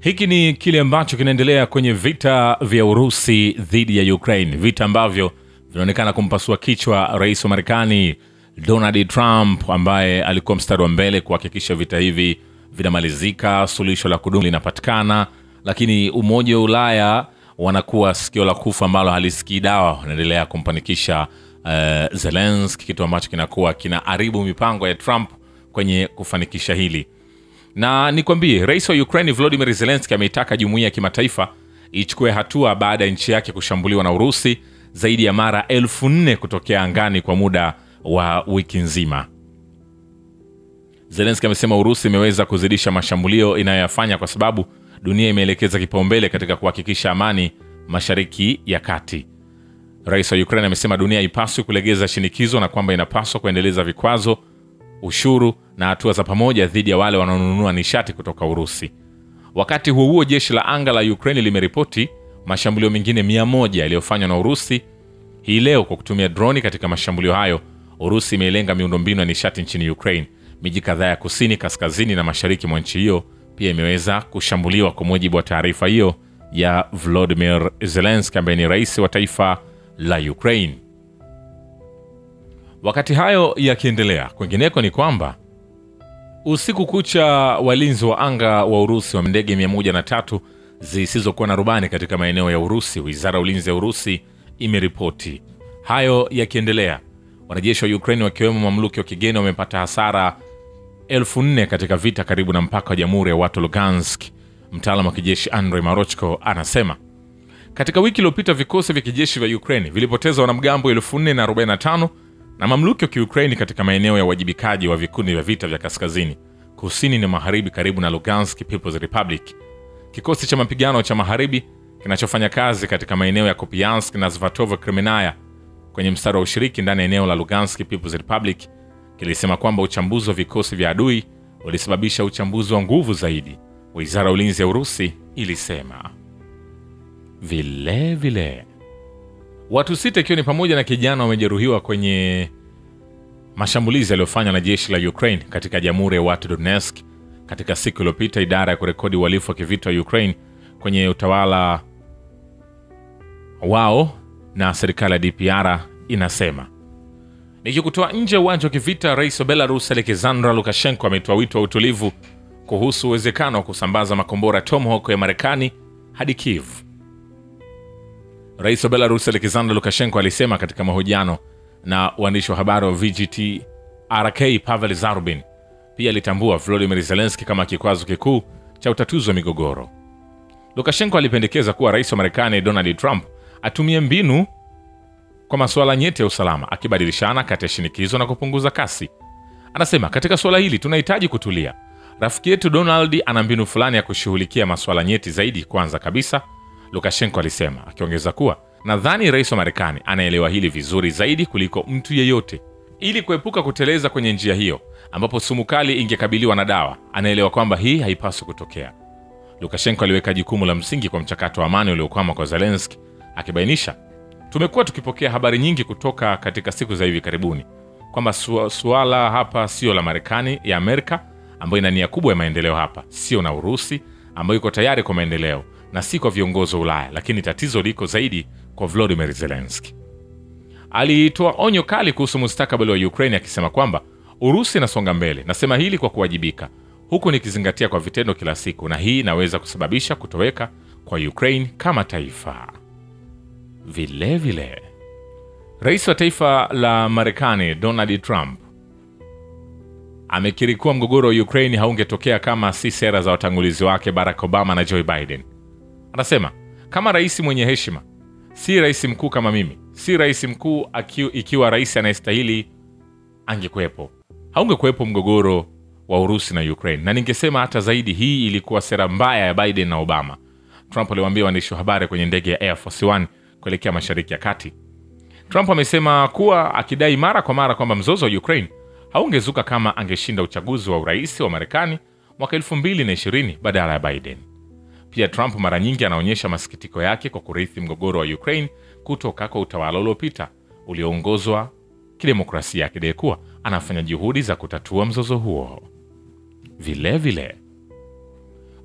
Hiki ni kile ambacho kinaendelea kwenye vita vya Urusi dhidi ya Ukraine, vita ambavyo vinaonekana kumpasua kichwa rais wa Marekani Donald Trump, ambaye alikuwa mstari wa mbele kuhakikisha vita hivi vinamalizika, suluhisho la kudumu linapatikana. Lakini Umoja wa Ulaya wanakuwa sikio la kufa ambalo halisikii dawa, wanaendelea kumpanikisha Zelensky, kitu ambacho kinakuwa kinaharibu mipango ya Trump kwenye kufanikisha hili. Na nikwambie, rais wa Ukraine Volodymyr Zelensky ameitaka jumuiya ya kimataifa ichukue hatua baada ya nchi yake kushambuliwa na Urusi zaidi ya mara 4,000 kutokea angani kwa muda wa wiki nzima. Zelensky amesema Urusi imeweza kuzidisha mashambulio inayoyafanya kwa sababu dunia imeelekeza kipaumbele katika kuhakikisha amani Mashariki ya Kati. Rais wa Ukraine amesema dunia haipaswi kulegeza shinikizo na kwamba inapaswa kuendeleza vikwazo, ushuru na hatua za pamoja dhidi ya wale wanaonunua nishati kutoka Urusi. Wakati huo huo, jeshi la anga la Ukraine limeripoti mashambulio mengine 100 yaliyofanywa na Urusi hii leo kwa kutumia droni. Katika mashambulio hayo, Urusi imelenga miundombinu ya nishati nchini Ukraine. Miji kadhaa ya kusini, kaskazini na mashariki mwa nchi hiyo pia imeweza kushambuliwa, kwa mujibu wa taarifa hiyo ya Volodymyr Zelensky ambaye ni rais wa taifa la Ukraine. Wakati hayo yakiendelea, kwingineko ni kwamba usiku kucha walinzi wa anga wa Urusi wa ndege 103 zisizokuwa na rubani katika maeneo ya Urusi. Wizara ya ulinzi ya Urusi imeripoti hayo yakiendelea. Wanajeshi wa Ukraine wakiwemo mamluki wa kigeni wamepata hasara 4,000 katika vita karibu na mpaka wa Jamhuri ya Watu Lugansk. Mtaalamu wa kijeshi Andrei Marochko anasema katika wiki iliyopita vikosi vya kijeshi vya Ukraine vilipoteza wanamgambo 4,045 na mamluki wa Kiukraini katika maeneo ya uwajibikaji wa vikundi vya vita vya kaskazini, kusini na magharibi karibu na Lugansk People's Republic. Kikosi cha mapigano cha magharibi kinachofanya kazi katika maeneo ya Kupiansk na Svatovo Kremenaya kwenye mstari wa ushiriki ndani ya eneo la Lugansk People's Republic kilisema kwamba uchambuzi wa vikosi vya adui ulisababisha uchambuzi wa nguvu zaidi, Wizara ya ulinzi ya Urusi ilisema. Vile watu 6 ikiwa ni pamoja na kijana wamejeruhiwa kwenye mashambulizi yaliyofanywa na jeshi la Ukraine katika Jamhuri ya Watu Donetsk katika siku iliyopita. Idara ya kurekodi uhalifu wa kivita wa Ukraine kwenye utawala wao na serikali ya DPR inasema. Nikikutoa nje uwanja wa kivita, rais wa Belarus Alexander Lukashenko ametoa wito wa utulivu kuhusu uwezekano wa kusambaza makombora Tomahawk ya Marekani hadi Kiev. Rais wa Belarus Alexander Lukashenko alisema katika mahojiano na waandishi wa habari wa VGT RK Pavel Zarubin. Pia alitambua Volodymyr Zelensky kama kikwazo kikuu cha utatuzi wa migogoro. Lukashenko alipendekeza kuwa rais wa Marekani Donald Trump atumie mbinu kwa masuala nyeti ya usalama, akibadilishana kati ya shinikizo na kupunguza kasi. Anasema katika suala hili tunahitaji kutulia. Rafiki yetu Donald ana mbinu fulani ya kushughulikia masuala nyeti zaidi kwanza kabisa, Lukashenko alisema, akiongeza kuwa nadhani rais wa Marekani anaelewa hili vizuri zaidi kuliko mtu yeyote. Ili kuepuka kuteleza kwenye njia hiyo ambapo sumu kali ingekabiliwa na dawa, anaelewa kwamba hii haipaswi kutokea. Lukashenko aliweka jukumu la msingi kwa mchakato wa amani uliokwama kwa Zelensky, akibainisha, tumekuwa tukipokea habari nyingi kutoka katika siku za hivi karibuni kwamba suala hapa sio la Marekani ya Amerika ambayo ina nia kubwa ya maendeleo hapa, sio na Urusi ambayo iko tayari kwa maendeleo, na si kwa viongozi wa Ulaya, lakini tatizo liko zaidi kwa Volodymyr Zelensky. Alitoa onyo kali kuhusu mustakabali wa Ukraine, akisema kwamba Urusi inasonga mbele, nasema hili kwa kuwajibika, huku nikizingatia kwa vitendo kila siku, na hii inaweza kusababisha kutoweka kwa Ukraine kama taifa. Vile rais wa taifa la Marekani Donald Trump amekiri kuwa mgogoro wa Ukraine haungetokea kama si sera za watangulizi wake Barack Obama na Joe Biden. Anasema, kama rais mwenye heshima, si rais mkuu kama mimi, si rais mkuu ikiwa rais anayestahili angekuwepo, haungekuwepo mgogoro wa Urusi na Ukraine. Na ningesema hata zaidi, hii ilikuwa sera mbaya ya Biden na Obama, Trump aliwaambia waandishi wa habari kwenye ndege ya Air Force One kuelekea Mashariki ya Kati. Trump amesema kuwa, akidai mara kwa mara kwamba mzozo wa Ukraine haungezuka kama angeshinda uchaguzi wa urais wa Marekani mwaka 2020 badala ya Biden. Pia Trump mara nyingi anaonyesha masikitiko yake kwa kurithi mgogoro wa Ukraine kutoka kwa utawala uliopita ulioongozwa kidemokrasia, akidai kuwa anafanya juhudi za kutatua mzozo huo. Vile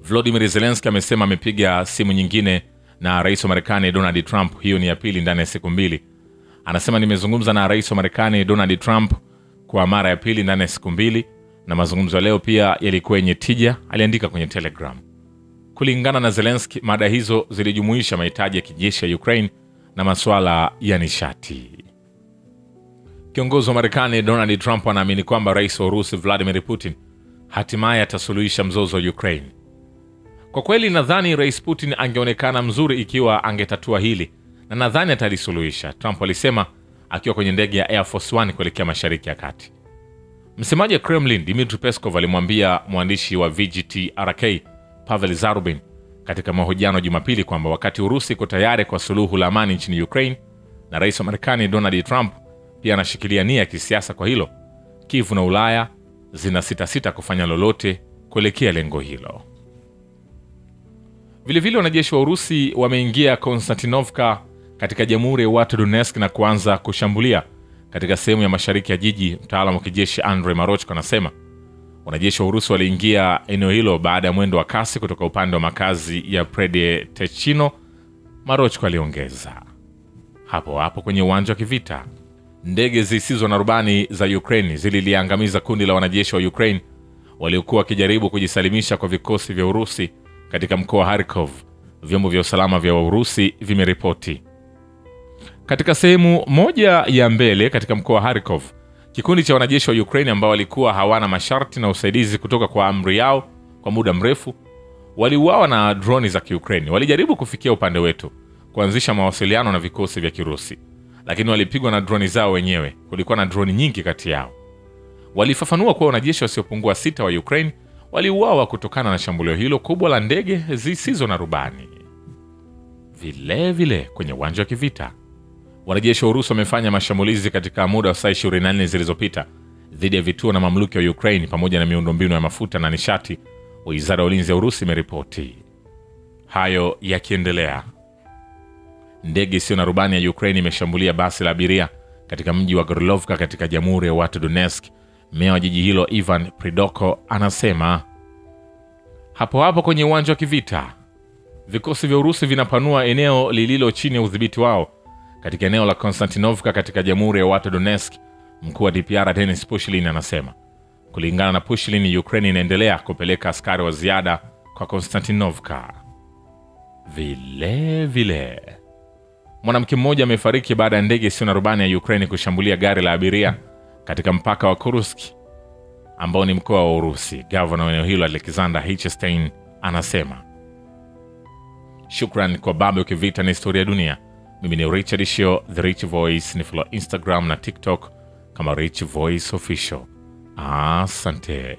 Volodymyr Zelensky amesema amepiga simu nyingine na rais wa Marekani Donald Trump. Hiyo ni ya pili ndani ya siku mbili. Anasema nimezungumza na rais wa Marekani Donald Trump kwa mara ya pili ndani ya siku mbili, na mazungumzo leo pia yalikuwa yenye tija, aliandika kwenye Telegram. Kulingana na Zelensky, mada hizo zilijumuisha mahitaji ya kijeshi ya Ukraine na masuala ya nishati. Kiongozi wa Marekani Donald Trump anaamini kwamba rais wa Urusi Vladimir Putin hatimaye atasuluhisha mzozo wa Ukraine. Kwa kweli nadhani rais Putin angeonekana mzuri ikiwa angetatua hili, na nadhani atalisuluhisha, Trump alisema akiwa kwenye ndege ya Air Force One kuelekea Mashariki ya Kati. Msemaji wa Kremlin Dmitry Peskov alimwambia mwandishi wa VGT-RK Pavel Zarubin katika mahojiano Jumapili kwamba wakati Urusi iko tayari kwa suluhu la amani nchini Ukraine na rais wa Marekani Donald Trump pia anashikilia nia ya kisiasa kwa hilo, Kiev na Ulaya zina sita kufanya lolote kuelekea lengo hilo. Vilevile wanajeshi wa Urusi wameingia Konstantinovka katika Jamhuri ya Watu Donetsk na kuanza kushambulia katika sehemu ya mashariki ya jiji. Mtaalamu wa kijeshi Andrei Marochko anasema wanajeshi wa Urusi waliingia eneo hilo baada ya mwendo wa kasi kutoka upande wa makazi ya Predetechino. Marochko aliongeza hapo kwenye uwanja wa kivita, ndege zisizo na rubani za Ukraine zililiangamiza kundi la wanajeshi wa Ukraine waliokuwa wakijaribu kujisalimisha kwa vikosi vya Urusi katika mkoa wa Kharkov, vyombo vya usalama vya Urusi vimeripoti. Katika sehemu moja ya mbele katika mkoa wa Kharkov, kikundi cha wanajeshi wa Ukraine ambao walikuwa hawana masharti na usaidizi kutoka kwa amri yao kwa muda mrefu waliuawa na droni za Kiukraini. Walijaribu kufikia upande wetu kuanzisha mawasiliano na vikosi vya Kirusi, lakini walipigwa na droni zao wenyewe. Kulikuwa na droni nyingi kati yao. Walifafanua kuwa wanajeshi wasiopungua 6 wa Ukraine waliuawa kutokana na shambulio hilo kubwa la ndege zisizo na rubani. Vile kwenye uwanja wa kivita, wanajeshi wa Urusi wamefanya mashambulizi katika muda wa saa 24 zilizopita dhidi ya vituo na mamluki wa Ukraine pamoja na miundombinu ya mafuta na nishati, Wizara ya Ulinzi ya Urusi imeripoti. Hayo yakiendelea, ndege isiyo na rubani ya Ukraine imeshambulia basi la abiria katika mji wa Gorlovka katika Jamhuri ya Watu Donetsk. Meya wa jiji hilo Ivan Pridoko anasema hapo kwenye uwanja wa kivita, vikosi vya Urusi vinapanua eneo lililo chini ya udhibiti wao katika eneo la Konstantinovka katika Jamhuri ya Watu Donetsk. Mkuu wa DPR Denis Pushilin anasema kulingana na Pushilin, Ukraine inaendelea kupeleka askari wa ziada kwa Konstantinovka. Vile mwanamke mmoja amefariki baada ya ndege isiyo na rubani ya Ukraine kushambulia gari la abiria katika mpaka wa Kursk ambao ni mkoa wa Urusi. Gavana wa eneo hilo Alexander Hitchestein anasema shukran kwa Babu Kivita na Historia Dunia. Mimi ni Richard Shio, The Rich Voice. Ni follow Instagram na TikTok kama Rich Voice Official. Asante.